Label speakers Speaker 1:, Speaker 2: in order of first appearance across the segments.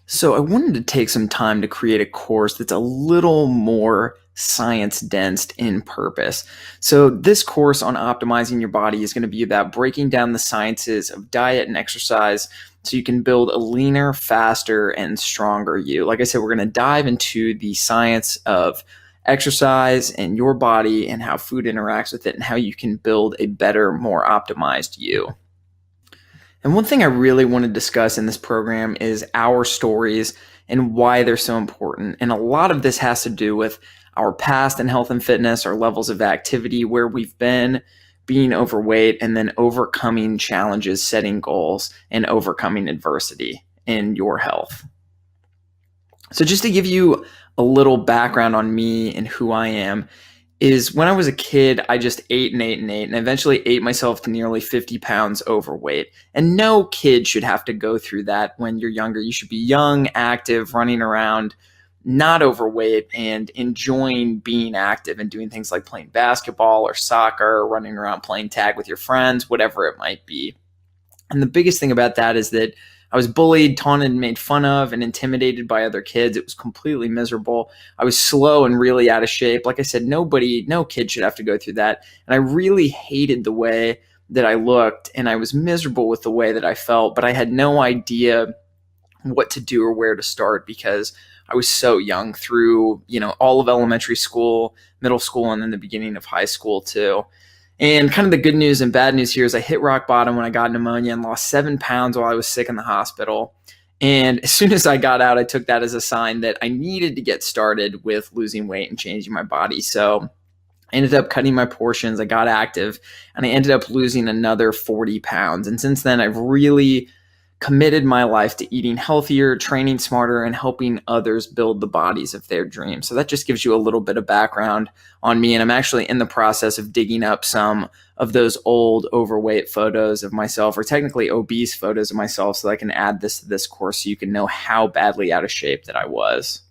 Speaker 1: So I wanted to take some time to create a course that's a little more science dense in purpose. So this course on optimizing your body is going to be about breaking down the sciences of diet and exercise so you can build a leaner, faster, and stronger you. Like I said, we're going to dive into the science of exercise and your body and how food interacts with it and how you can build a better, more optimized you. And one thing I really want to discuss in this program is our stories and why they're so important. And a lot of this has to do with our past in health and fitness, our levels of activity, where we've been, being overweight, and then overcoming challenges, setting goals, and overcoming adversity in your health. So just to give you a little background on me and who I am, is when I was a kid, I just ate and ate and ate and eventually ate myself to nearly 50 pounds overweight. And no kid should have to go through that when you're younger. You should be young, active, running around, not overweight, and enjoying being active and doing things like playing basketball or soccer, or running around playing tag with your friends, whatever it might be. And the biggest thing about that is that I was bullied, taunted, and made fun of, and intimidated by other kids. It was completely miserable. I was slow and really out of shape. Like I said, no kid should have to go through that. And I really hated the way that I looked, and I was miserable with the way that I felt, but I had no idea what to do or where to start because I was so young through, all of elementary school, middle school, and then the beginning of high school too. And kind of the good news and bad news here is I hit rock bottom when I got pneumonia and lost 7 pounds while I was sick in the hospital. And as soon as I got out, I took that as a sign that I needed to get started with losing weight and changing my body. So I ended up cutting my portions. I got active and I ended up losing another 40 pounds. And since then, I've really committed my life to eating healthier, training smarter, and helping others build the bodies of their dreams. So that just gives you a little bit of background on me. And I'm actually in the process of digging up some of those old overweight photos of myself, or technically obese photos of myself, so that I can add this to this course so you can know how badly out of shape that I was.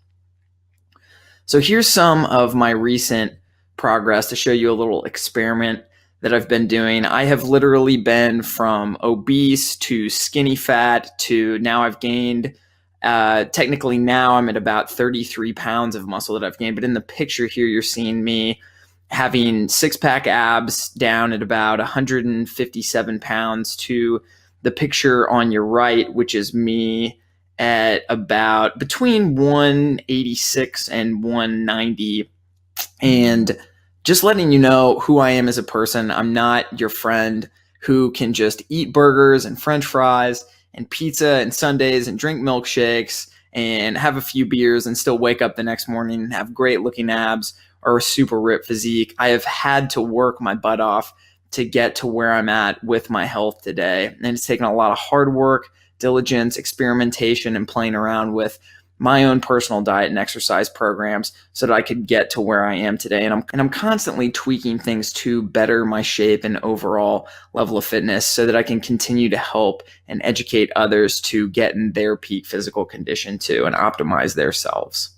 Speaker 1: So here's some of my recent progress to show you a little experiment that I've been doing. I have literally been from obese to skinny fat to now I've gained, technically now I'm at about 33 pounds of muscle that I've gained. But in the picture here, you're seeing me having 6-pack abs down at about 157 pounds to the picture on your right, which is me at about between 186 and 190. And just letting you know who I am as a person. I'm not your friend who can just eat burgers and French fries and pizza and sundaes and drink milkshakes and have a few beers and still wake up the next morning and have great looking abs or a super ripped physique. I have had to work my butt off to get to where I'm at with my health today. And it's taken a lot of hard work, diligence, experimentation, and playing around with my own personal diet and exercise programs so that I could get to where I am today. And I'm constantly tweaking things to better my shape and overall level of fitness so that I can continue to help and educate others to get in their peak physical condition too and optimize themselves.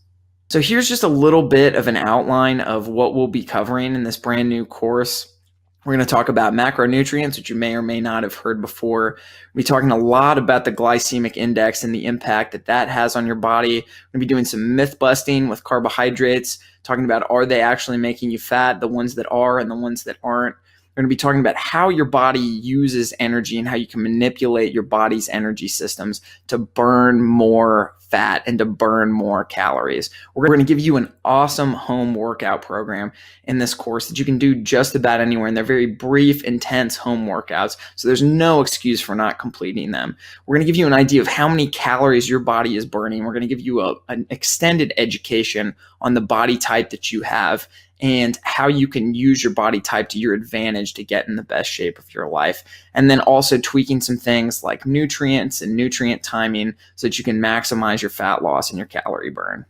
Speaker 1: So here's just a little bit of an outline of what we'll be covering in this brand new course. We're going to talk about macronutrients, which you may or may not have heard before. We'll be talking a lot about the glycemic index and the impact that that has on your body. We're going to be doing some myth busting with carbohydrates, talking about are they actually making you fat, the ones that are and the ones that aren't. We're going to be talking about how your body uses energy and how you can manipulate your body's energy systems to burn more fat and to burn more calories. We're going to give you an awesome home workout program in this course that you can do just about anywhere. And they're very brief, intense home workouts. So there's no excuse for not completing them. We're going to give you an idea of how many calories your body is burning. We're going to give you an extended education on the body type that you have and how you can use your body type to your advantage to get in the best shape of your life. And then also tweaking some things like nutrients and nutrient timing so that you can maximize your fat loss and your calorie burn.